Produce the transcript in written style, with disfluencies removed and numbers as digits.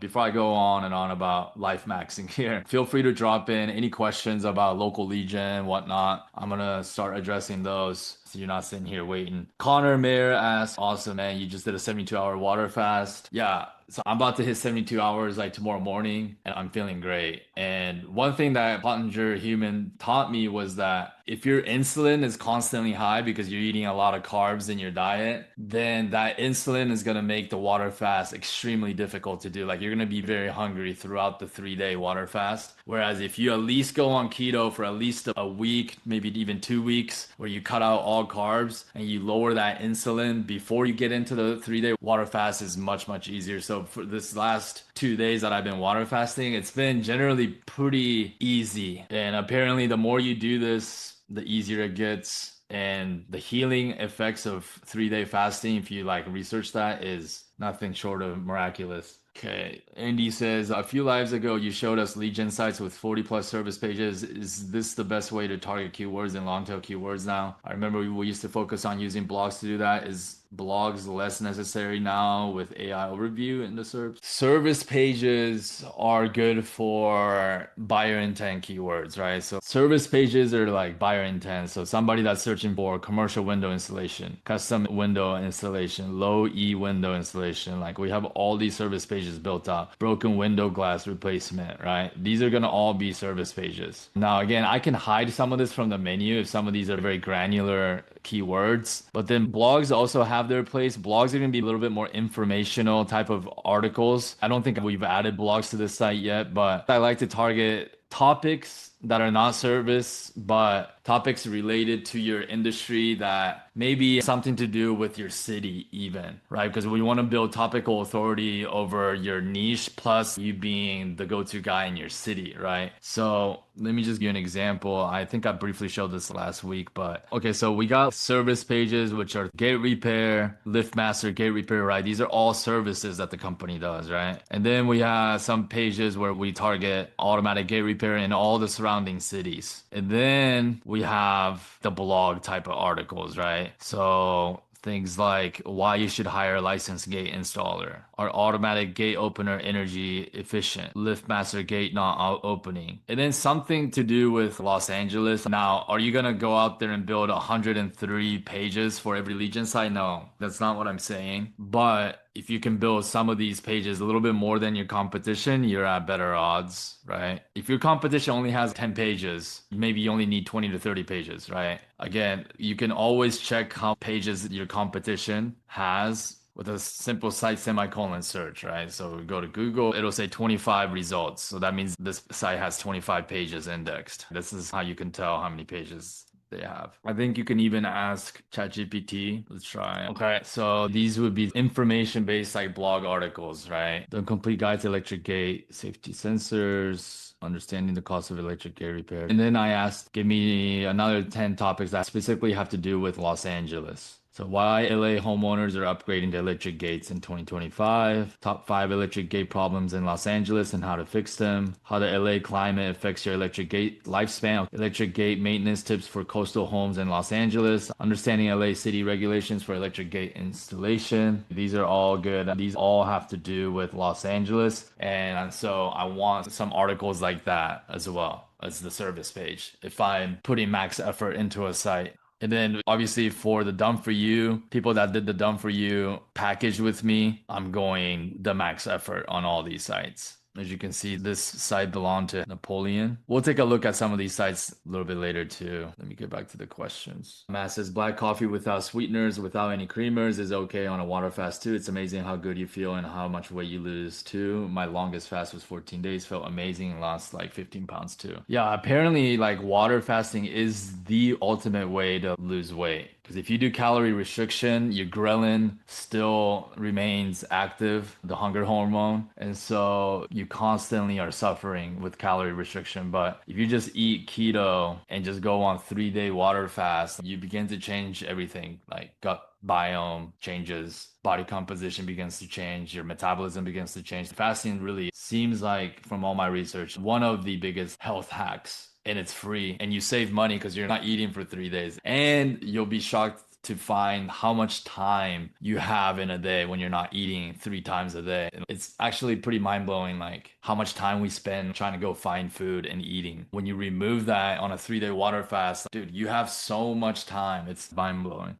Before I go on and on about life maxing here, feel free to drop in any questions about local legion, whatnot. I'm gonna start addressing those so you're not sitting here waiting. Connor Mayer asks, awesome, man, you just did a 72-hour water fast. Yeah, so I'm about to hit 72 hours like tomorrow morning, and I'm feeling great. And one thing that Pottinger Human taught me was that if your insulin is constantly high because you're eating a lot of carbs in your diet, then that insulin is going to make the water fast extremely difficult to do. Like you're going to be very hungry throughout the 3 day water fast. Whereas if you at least go on keto for at least a week, maybe even 2 weeks, where you cut out all carbs and you lower that insulin before you get into the 3 day water fast is much, much easier. So for this last 2 days that I've been water fasting, it's been generally pretty easy. And apparently the more you do this, the easier it gets. And the healing effects of 3 day fasting, if you like research that, is nothing short of miraculous. Okay, Andy says, a few lives ago, you showed us Legion sites with 40 plus service pages. Is this the best way to target keywords and long tail keywords now? I remember we used to focus on using blogs to do that. Is blogs less necessary now with AI overview in the SERPs? Service pages are good for buyer intent keywords, right? So service pages are like buyer intent. So somebody that's searching for commercial window installation, custom window installation, low E window installation. Like we have all these service pages built out, broken window glass replacement, right? These are going to all be service pages. Now, again, I can hide some of this from the menu if some of these are very granular keywords, but then blogs also have their place. Blogs are going to be a little bit more informational type of articles. I don't think we've added blogs to this site yet, but I like to target topics that are not service, but topics related to your industry that maybe something to do with your city even, right? Because we want to build topical authority over your niche plus you being the go-to guy in your city, right? So let me just give you an example. I think I briefly showed this last week, but okay, so we got service pages, which are gate repair, lift master, gate repair, right? These are all services that the company does, right? And then we have some pages where we target automatic gate repair in all the surrounding cities. And then we have the blog type of articles, right? So things like why you should hire a licensed gate installer, are automatic gate opener energy efficient, lift master gate not opening, and then something to do with Los Angeles. Now, are you gonna go out there and build 103 pages for every Legion site? No, that's not what I'm saying. But if you can build some of these pages a little bit more than your competition, you're at better odds, right? If your competition only has 10 pages, maybe you only need 20 to 30 pages, right? Again, you can always check how pages your competition has with a simple site semicolon search, right? So we go to Google, it'll say 25 results. So that means this site has 25 pages indexed. This is how you can tell how many pages they have. I think you can even ask ChatGPT. Let's try. Okay, so these would be information-based like blog articles, right? The complete guide to electric gate, safety sensors, understanding the cost of electric gate repair. And then I asked, give me another 10 topics that specifically have to do with Los Angeles. So why LA homeowners are upgrading to electric gates in 2025, top 5 electric gate problems in Los Angeles and how to fix them, how the LA climate affects your electric gate lifespan, electric gate maintenance tips for coastal homes in Los Angeles, understanding LA city regulations for electric gate installation. These are all good. These all have to do with Los Angeles. And so I want some articles like that as well as the service page if I'm putting max effort into a site. And then obviously for the done for you, people that did the done for you package with me, I'm going the max effort on all these sites. As you can see, this site belonged to Napoleon. We'll take a look at some of these sites a little bit later too. Let me get back to the questions. Matt says, black coffee without sweeteners, without any creamers is okay on a water fast too. It's amazing how good you feel and how much weight you lose too. My longest fast was 14 days, felt amazing and lost like 15 pounds too. Yeah, apparently like water fasting is the ultimate way to lose weight. Because if you do calorie restriction, your ghrelin still remains active, the hunger hormone. And so you constantly are suffering with calorie restriction. But if you just eat keto and just go on 3 day water fast, you begin to change everything, like gut biome changes, body composition begins to change, your metabolism begins to change. Fasting really seems like, from all my research, one of the biggest health hacks. And it's free and you save money because you're not eating for 3 days, and you'll be shocked to find how much time you have in a day when you're not eating 3 times a day. It's actually pretty mind-blowing, like how much time we spend trying to go find food and eating. When you remove that on a 3-day water fast, dude, you have so much time. It's mind-blowing.